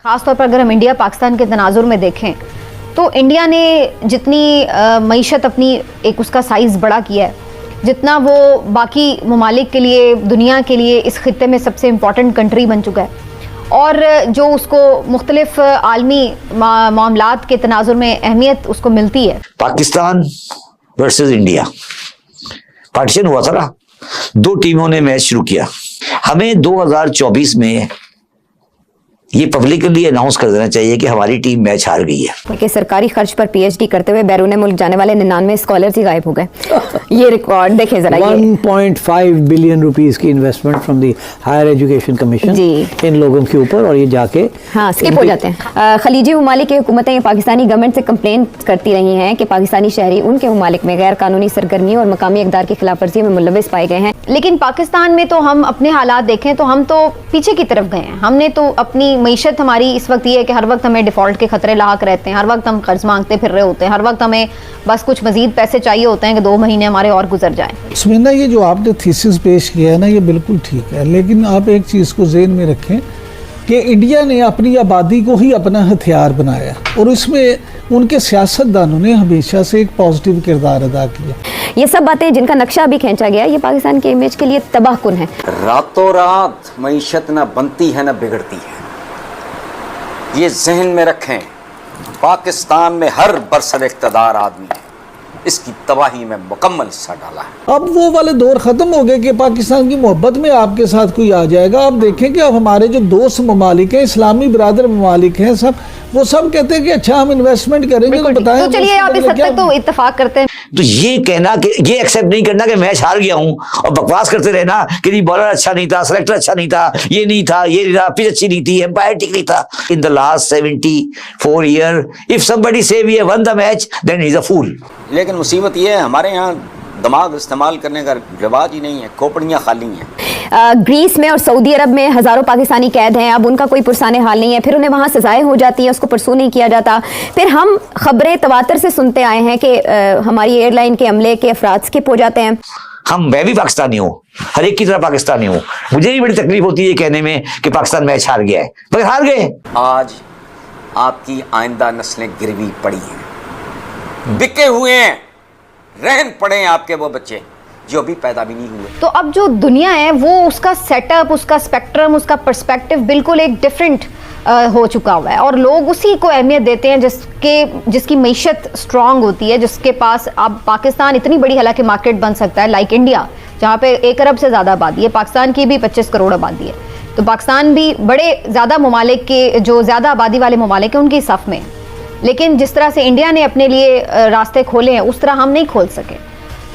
खासतौर पर अगर हम इंडिया पाकिस्तान के तनाजुर में देखें तो इंडिया ने जितनी मईशत अपनी एक उसका साइज़ बड़ा किया है, जितना वो बाकी ममालिक के लिए, दुनिया के लिए इस खित्ते में सबसे इम्पॉर्टेंट कंट्री बन चुका है और जो उसको मुख्तलिफ आलमी मामलात के तनाजुर में अहमियत उसको मिलती है। पाकिस्तान वर्सेस इंडिया पार्टीशन हुआ था ना, 2 टीमों ने मैच शुरू किया। हमें 2024 में ये पब्लिकली अनाउंस कर देना चाहिए कि हमारी टीम मैच हार गई है। कि सरकारी खर्च पर पीएचडी करते हुए बैरून मुल्क जाने वाले 99 स्कॉलर्स ही गायब हो गए। ये रिकॉर्ड देखें जरा। 1.5 बिलियन रुपीस की investment from the higher education commission इन लोगों के ऊपर, और ये जाके स्किप हो जाते हैं। खलीजी ममालिक की हुकूमतें पाकिस्तानी गवर्नमेंट से कंप्लेन करती रही हैं कि पाकिस्तानी शहरी उनके ममालिक में गैर कानूनी सरगर्मी और मकामी इक़दार की खिलाफवर्जी में मुलविस पाए गए हैं। लेकिन पाकिस्तान में तो हम अपने हालात देखें तो हम तो पीछे की तरफ गए हैं। हमने तो अपनी मईशत हमारी इस वक्त ये है कि हर वक्त हमें डिफ़ॉल्ट के खतरे लाक रहते हैं, हर वक्त हम कर्ज मांगते फिर रहे होते हैं, हर वक्त हमें बस कुछ मजीद पैसे चाहिए होते हैं कि 2 महीने हमारे और गुजर जाएं। सुमिंदा, ये जो आपने थीसिस पेश किया है ना, ये बिल्कुल ठीक है, लेकिन आप एक चीज़ को ज़हन में रखें कि इंडिया ने अपनी आबादी को ही अपना हथियार बनाया और इसमें उनके सियासतदानों ने हमेशा से एक पॉजिटिव किरदार अदा किया। ये सब बातें जिनका नक्शा भी खींचा गया, ये पाकिस्तान के इमेज के लिए तबाहकुन है। रातों रात मईशत न बनती है न बिगड़ती है, ये जहन में रखें। पाकिस्तान में हर बरसर इक़्तिदार आदमी इसकी तबाही में मुकम्मल हिस्सा डाला है। अब वो वाले दौर ख़त्म हो गए कि पाकिस्तान की मोहब्बत में आपके साथ कोई आ जाएगा। आप देखें कि अब हमारे जो दोस्त ममालिक हैं, इस्लामी बरादर ममालिक हैं, सब वो सब कहते हैं कि अच्छा हम इन्वेस्टमेंट करेंगे, तो बताएं। तो चलिए आप इस हद तक तो इत्तेफाक करते हैं। तो ये कहना कि ये एक्सेप्ट नहीं करना कि मैच हार गया हूं और बकवास करते रहना कि नहीं बॉलर अच्छा नहीं था, सेलेक्टर अच्छा नहीं था, ये नहीं था, ये नहीं था, पिच अच्छी नहीं थी, एम्पायर ठीक नहीं था। In the last 74 year if somebody say we have won the match then he is a fool. लेकिन मुसीबत ये है, हमारे यहाँ दिमाग इस्तेमाल करने का रिवाज ही नहीं है, खोपड़ियाँ खाली हैं। ग्रीस में और सऊदी अरब में हज़ारों पाकिस्तानी कैद हैं, अब उनका कोई पुरसाने हाल नहीं है, फिर उन्हें वहाँ सजाएं हो जाती हैं, उसको परसू नहीं किया जाता। फिर हम खबरें तवातर से सुनते आए हैं कि हमारी एयरलाइन के अमले के अफराद स्किप हो जाते हैं। मैं भी पाकिस्तानी हूँ, हर एक की तरह पाकिस्तानी हूँ, मुझे भी बड़ी तकलीफ होती है कहने में कि पाकिस्तान मैच हार गया है, मगर हार गए। आज आपकी आइंदा नस्लें गिरवी पड़ी हैं, बिके हुए हैं, रहन पड़े हैं आपके वो बच्चे जो अभी पैदा भी नहीं हुए। तो अब जो दुनिया है वो उसका सेटअप, उसका स्पेक्ट्रम, उसका पर्सपेक्टिव बिल्कुल एक डिफरेंट हो चुका हुआ है और लोग उसी को अहमियत देते हैं जिसकी मईशत स्ट्रांग होती है, जिसके पास अब पाकिस्तान इतनी बड़ी हालांकि मार्केट बन सकता है, लाइक इंडिया जहाँ पे 1 अरब से ज़्यादा आबादी है, पाकिस्तान की भी 25 करोड़ आबादी है, तो पाकिस्तान भी बड़े ज़्यादा ममालिक के, जो ज़्यादा आबादी वाले ममालिक हैं उनकी सफ़ में। लेकिन जिस तरह से इंडिया ने अपने लिए रास्ते खोले हैं उस तरह हम नहीं खोल सके।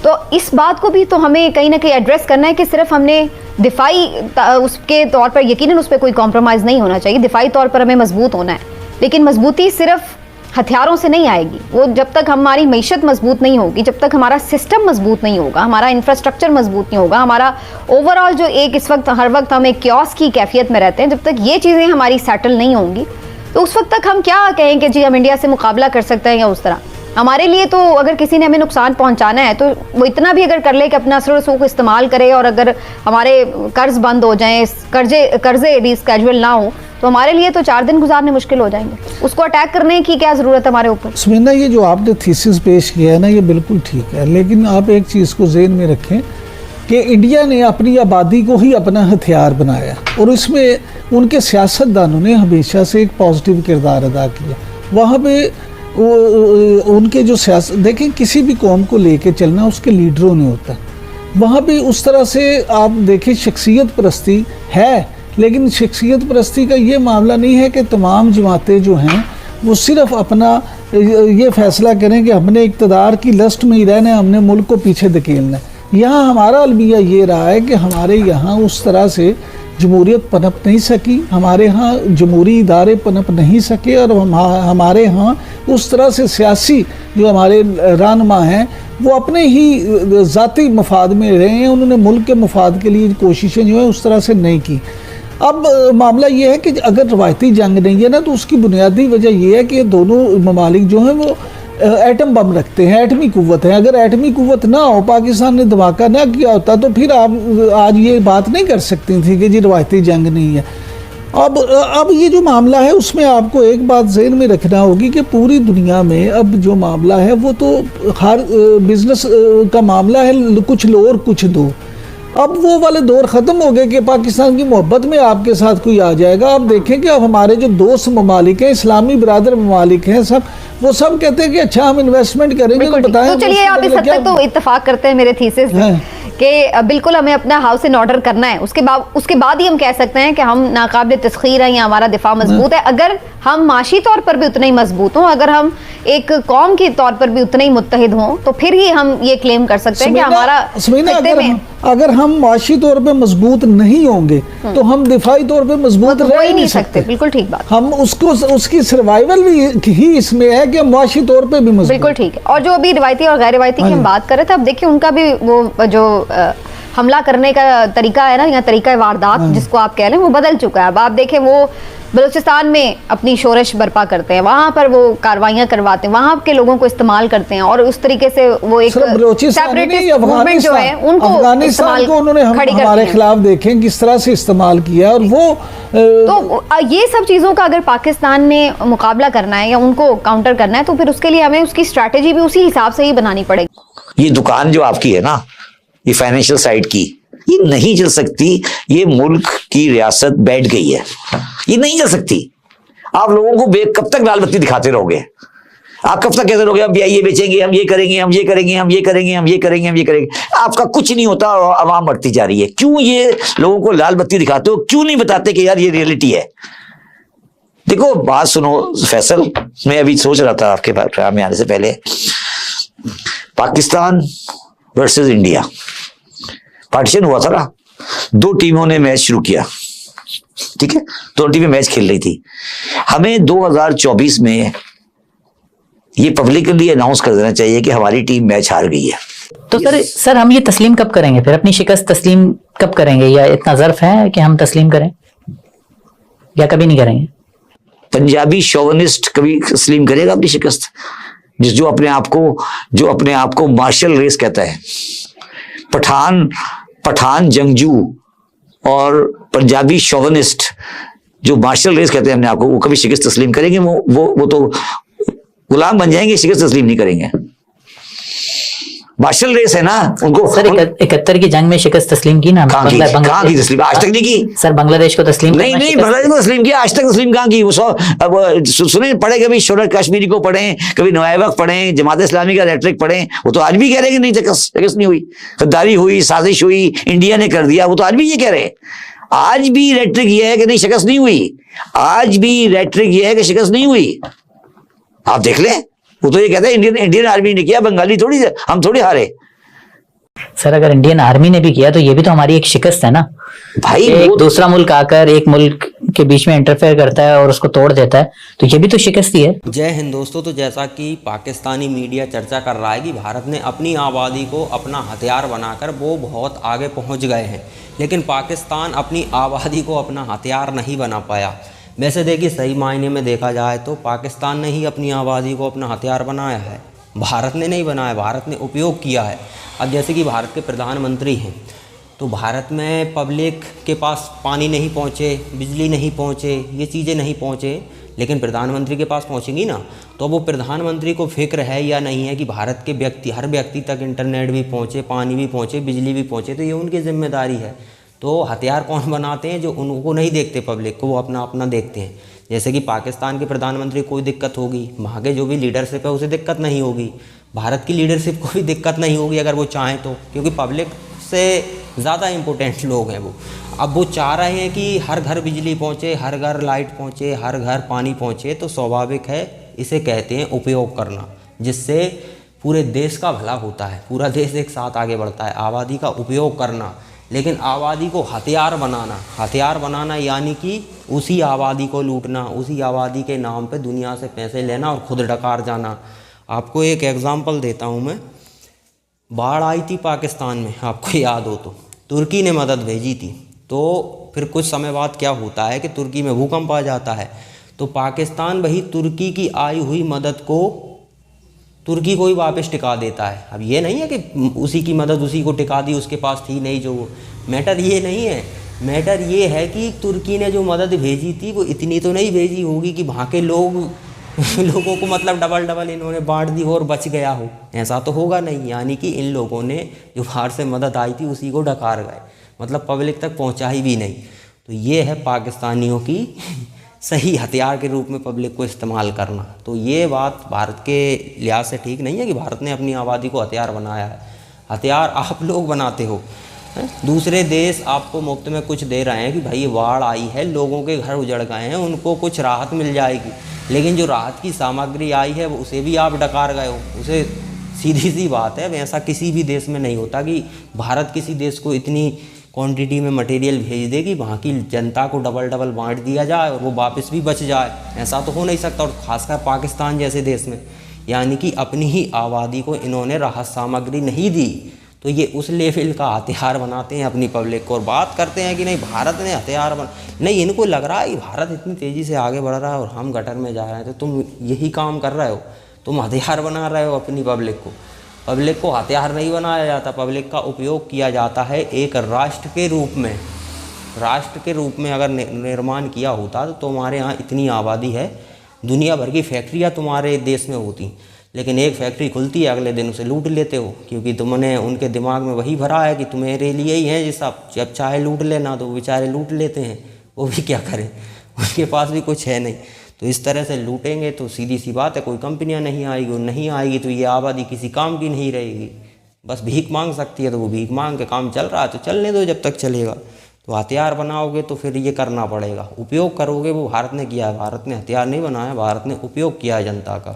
तो इस बात को भी तो हमें कहीं ना कहीं एड्रेस करना है कि सिर्फ हमने दिफाई उसके तौर पर यकीनन उस पर कोई कॉम्प्रोमाइज़ नहीं होना चाहिए, दिफाई तौर पर हमें मजबूत होना है, लेकिन मजबूती सिर्फ हथियारों से नहीं आएगी। वो जब तक हमारी मईशत मजबूत नहीं होगी, जब तक हमारा सिस्टम मजबूत नहीं होगा, हमारा इंफ्रास्ट्रक्चर मजबूत नहीं होगा, हमारा ओवरऑल जो एक इस वक्त हर वक्त हम एक क्योस की कैफियत में रहते हैं, जब तक ये चीज़ें हमारी सेटल नहीं होंगी तो उस वक्त तक हम क्या कहें कि जी हम इंडिया से मुकाबला कर सकते हैं या उस तरह। हमारे लिए तो अगर किसी ने हमें नुकसान पहुंचाना है तो वो इतना भी अगर कर ले कि अपना असर रसूख इस्तेमाल करे और अगर हमारे कर्ज बंद हो जाएं, कर्जे रिस्केड्यूल ना हो, तो हमारे लिए तो 4 दिन गुजारने मुश्किल हो जाएंगे। उसको अटैक करने की क्या ज़रूरत है हमारे ऊपर। सुमिंदा, ये जो आपने थीसिस पेश किया है ना, ये बिल्कुल ठीक है, लेकिन आप एक चीज़ को ज़हन में रखें कि इंडिया ने अपनी आबादी को ही अपना हथियार बनाया और इसमें उनके सियासतदानों ने हमेशा से एक पॉजिटिव किरदार अदा किया। वहाँ पे उनके जो सियासत देखें, किसी भी कौम को लेके चलना उसके लीडरों ने होता है। वहाँ पे उस तरह से आप देखें शख्सियत परस्ती है, लेकिन शख्सियत परस्ती का ये मामला नहीं है कि तमाम जमातें जो हैं वो सिर्फ अपना ये फैसला करें कि हमने इक़्तिदार की लस्ट में ही रहना है, हमने मुल्क को पीछे धकेलना है। यहाँ हमारा अलमिया ये रहा है कि हमारे यहाँ उस तरह से जमहूरियत पनप नहीं सकी, हमारे यहाँ जमहूरी इदारे पनप नहीं सके और हमारे यहाँ उस तरह से सियासी जो हमारे रहनुमा हैं वो अपने ही ज़ाती मफाद में रहे हैं, उन्होंने मुल्क के मफाद के लिए कोशिशें जो हैं उस तरह से नहीं की। अब मामला ये है कि अगर रवायती जंग नहीं है ना, तो उसकी बुनियादी वजह यह है कि दोनों ममालिक जो हैं वो एटम बम रखते हैं, एटमी कुव्वत है। अगर एटमी कुव्वत ना हो, पाकिस्तान ने धमाका ना किया होता, तो फिर आप आज ये बात नहीं कर सकती थी कि जी रवायती जंग नहीं है। अब ये जो मामला है उसमें आपको एक बात ज़हन में रखना होगी कि पूरी दुनिया में अब जो मामला है वो तो हर बिजनेस का मामला है, कुछ लो और कुछ दो। अब वो वाले दौर ख़त्म हो गए कि पाकिस्तान की मोहब्बत में आपके साथ कोई आ जाएगा। अब देखें कि अब हमारे जो दोस्त ममालिक हैं, इस्लामी बिरादर ममालिक हैं, सब वो सब कहते हैं कि अच्छा हम इन्वेस्टमेंट करेंगे, तो बताएं। तो चलिए आप इस हद तक तो इत्तेफाक करते हैं मेरे थीसिस कि बिल्कुल हमें अपना हाउस इन ऑर्डर करना है, उसके बाद ही हम कह सकते हैं कि हम नाकाबिल तस्खीर हैं या हमारा दिफा मजबूत है। अगर हम माशी तौर पर भी उतने ही मजबूत हों, अगर हम एक कौम के तौर पर भी उतने ही मुत्तहिद हों, तो फिर ही हम ये क्लेम कर सकते हैं कि हमारा अगर हम माशी तौर पे मजबूत नहीं होंगे तो हम दिफाई तौर पे मजबूत रह ही नहीं सकते। बिल्कुल ठीक बात। हम उसकी सर्वाइवल ही इसमें है कि माशी तौर पे भी मजबूत। बिल्कुल ठीक है। और जो अभी रिवायती और गैर रिवायती की हम बात कर रहे थे, अब देखिए उनका भी वो जो हमला करने का तरीका है ना, या तरीका वारदात जिसको आप कह लें, वो बदल चुका है। अब आप देखें वो बलूचिस्तान में अपनी शोरश बर्पा करते हैं, वहाँ पर वो कार्रवाइयाँ करवाते हैं, वहाँ के लोगों को इस्तेमाल करते हैं और उस तरीके से वो एक सेपरेटिस्ट मूवमेंट जो है उनको अफगानिस्तान को उन्होंने हमारे खिलाफ देखें किस तरह से इस्तेमाल किया। और वो तो ये सब चीज़ों का अगर पाकिस्तान ने मुकाबला करना है या उनको काउंटर करना है, तो फिर उसके लिए हमें उसकी स्ट्रैटेजी भी उसी हिसाब से ही बनानी पड़ेगी। ये दुकान जो आपकी है ना, ये फाइनेंशियल साइड की, ये नहीं चल सकती। ये मुल्क की रियासत बैठ गई है, ये नहीं चल सकती। आप लोगों को कब तक लाल बत्ती दिखाते रहोगे? आप कब तक कहते रहोगे हम ये बेचेंगे, हम ये करेंगे, हम ये करेंगे, हम ये करेंगे, हम ये करेंगे, हम ये करेंगे। आपका कुछ नहीं होता और आवाम बढ़ती जा रही है। क्यों ये लोगों को लाल बत्ती दिखाते हो? क्यों नहीं बताते कि यार ये रियलिटी है? देखो बात सुनो फैसल, मैं अभी सोच रहा था आपके प्रोग्राम में आने से पहले, पाकिस्तान वर्सेस इंडिया पार्टीशन हुआ था ना, दो टीमों ने मैच शुरू किया, ठीक है, दोनों टीमें मैच खेल रही थी। हमें 2024 में ये पब्लिकली अनाउंस कर देना चाहिए कि हमारी टीम मैच हार गई है। तो सर हम ये तस्लीम कब करेंगे फिर? अपनी शिकस्त तस्लीम कब करेंगे? या इतना ज़र्फ है कि हम तस्लीम करें, या कभी नहीं करेंगे? पंजाबी शोवनिस्ट कभी तस्लीम करेगा अपनी शिकस्त? जो अपने आप को मार्शल रेस कहता है, पठान जंगजू और पंजाबी शोवनिस्ट जो मार्शल रेस कहते हैं अपने आप को, वो कभी शिकस्त तस्लीम करेंगे? वो तो गुलाम बन जाएंगे, शिकस्त तस्लीम नहीं करेंगे। मार्शल रेस है ना उनको। सर 71 की जंग में शिकस्त तस्लीम की ना? कहाँ की तस्लीम? आज तक नहीं की। सर बांग्लादेश को तस्लीम नहीं बांग्लादेश को तस्लीम किया, आज तक तस्लीम कहाँ की? वो सुने पढ़े, कभी शोरत कश्मीरी को पढ़े, कभी नवायबक पढ़े, जमात इस्लामी का रेटरिक पढ़े, वो तो आज भी कह रहे हैं कि नहीं शिकस्त नहीं हुई, गद्दारी हुई, साजिश हुई, इंडिया ने कर दिया, वो तो आज भी ये कह रहे हैं। आज भी रेटरिक ये है कि नहीं शिकस्त नहीं हुई, आज भी रेटरिक ये है कि शिकस्त नहीं हुई। आप देख लें, वो तो ये कहते हैं इंडियन आर्मी ने किया, बंगाली थोड़ी, हम थोड़ी हारे। सर अगर इंडियन आर्मी ने भी किया तो ये भी तो हमारी एक शिकस्त है ना भाई। एक दूसरा मुल्क आकर एक मुल्क के बीच में इंटरफेयर करता है और उसको तोड़ देता है, तो ये भी तो शिकस्त ही है। जय हिंद दोस्तों। तो जैसा कि पाकिस्तानी मीडिया चर्चा कर रहा है कि भारत ने अपनी आबादी को अपना हथियार बनाकर वो बहुत आगे पहुंच गए हैं, लेकिन पाकिस्तान अपनी आबादी को अपना हथियार नहीं बना पाया। वैसे देखिए सही मायने में देखा जाए तो पाकिस्तान ने ही अपनी आबादी को अपना हथियार बनाया है, भारत ने नहीं बनाया, भारत ने उपयोग किया है। अब जैसे कि भारत के प्रधानमंत्री हैं, तो भारत में पब्लिक के पास पानी नहीं पहुँचे, बिजली नहीं पहुँचे, ये चीज़ें नहीं पहुँचे, लेकिन प्रधानमंत्री के पास पहुँचेंगी ना, तो वो प्रधानमंत्री को फिक्र है या नहीं है कि भारत के हर व्यक्ति तक इंटरनेट भी पहुँचे, पानी भी पहुँचे, बिजली भी पहुँचे, तो ये उनकी जिम्मेदारी है। तो हथियार कौन बनाते हैं? जो उनको नहीं देखते पब्लिक को, वो अपना अपना देखते हैं। जैसे कि पाकिस्तान के प्रधानमंत्री को कोई दिक्कत होगी, वहाँ के जो भी लीडरशिप है उसे दिक्कत नहीं होगी, भारत की लीडरशिप को भी दिक्कत नहीं होगी अगर वो चाहें तो, क्योंकि पब्लिक से ज़्यादा इम्पोर्टेंट लोग हैं वो। अब वो चाह रहे हैं कि हर घर बिजली पहुँचे, हर घर लाइट पहुँचे, हर घर पानी पहुँचे, तो स्वाभाविक है इसे कहते हैं उपयोग करना, जिससे पूरे देश का भला होता है, पूरा देश एक साथ आगे बढ़ता है। आबादी का उपयोग करना, लेकिन आबादी को हथियार बनाना यानी कि उसी आबादी को लूटना, उसी आबादी के नाम पे दुनिया से पैसे लेना और खुद डकार जाना। आपको एक एग्जांपल देता हूँ मैं। बाढ़ आई थी पाकिस्तान में, आपको याद हो तो तुर्की ने मदद भेजी थी, तो फिर कुछ समय बाद क्या होता है कि तुर्की में भूकंप आ जाता है, तो पाकिस्तान वही तुर्की की आई हुई मदद को तुर्की को ही वापस टिका देता है। अब ये नहीं है कि उसी की मदद उसी को टिका दी, उसके पास थी नहीं जो। मैटर ये नहीं है, मैटर ये है कि तुर्की ने जो मदद भेजी थी वो इतनी तो नहीं भेजी होगी कि वहाँ के लोगों को मतलब डबल इन्होंने बांट दी हो और बच गया हो, ऐसा तो होगा नहीं। यानी कि इन लोगों ने जो बाहर से मदद आई थी उसी को डकार गए, मतलब पब्लिक तक पहुँचाई भी नहीं। तो ये है पाकिस्तानियों की सही हथियार के रूप में पब्लिक को इस्तेमाल करना। तो ये बात भारत के लिहाज से ठीक नहीं है कि भारत ने अपनी आबादी को हथियार बनाया है। हथियार आप लोग बनाते हो, दूसरे देश आपको मुफ्त में कुछ दे रहे हैं कि भाई ये बाढ़ आई है, लोगों के घर उजड़ गए हैं, उनको कुछ राहत मिल जाएगी, लेकिन जो राहत की सामग्री आई है उसे भी आप डकार गए हो। उसे सीधी सी बात है, वैसा किसी भी देश में नहीं होता कि भारत किसी देश को इतनी क्वांटिटी में मटेरियल भेज दे कि वहाँ की जनता को डबल बांट दिया जाए और वो वापस भी बच जाए, ऐसा तो हो नहीं सकता। और ख़ासकर पाकिस्तान जैसे देश में, यानी कि अपनी ही आबादी को इन्होंने राहत सामग्री नहीं दी, तो ये उस लेवल का हथियार बनाते हैं अपनी पब्लिक को। और बात करते हैं कि नहीं भारत ने हथियार नहीं, इनको लग रहा है कि भारत इतनी तेज़ी से आगे बढ़ रहा है और हम गटर में जा रहे हैं, तो तुम यही काम कर रहे हो, तुम हथियार बना रहे हो अपनी पब्लिक को। पब्लिक को हथियार नहीं बनाया जाता, पब्लिक का उपयोग किया जाता है एक राष्ट्र के रूप में। राष्ट्र के रूप में अगर निर्माण किया होता तो तुम्हारे यहाँ इतनी आबादी है, दुनिया भर की फैक्ट्रियाँ तुम्हारे देश में होती, लेकिन एक फैक्ट्री खुलती है अगले दिन उसे लूट लेते हो, क्योंकि तुमने उनके दिमाग में वही भरा है कि तुम्हारे लिए ही है, जैसा जब चाहे लूट लेना, तो बेचारे लूट लेते हैं, वो भी क्या करें, उनके पास भी कुछ है नहीं। तो इस तरह से लूटेंगे तो सीधी सी बात है कोई कंपनियां नहीं आएगी तो ये आबादी किसी काम की नहीं रहेगी, बस भीख मांग सकती है। तो वो भीख मांग के काम चल रहा है तो चलने दो जब तक चलेगा। तो हथियार बनाओगे तो फिर ये करना पड़ेगा, उपयोग करोगे वो भारत ने किया है, भारत ने हथियार नहीं बनाया, भारत ने उपयोग किया है जनता का।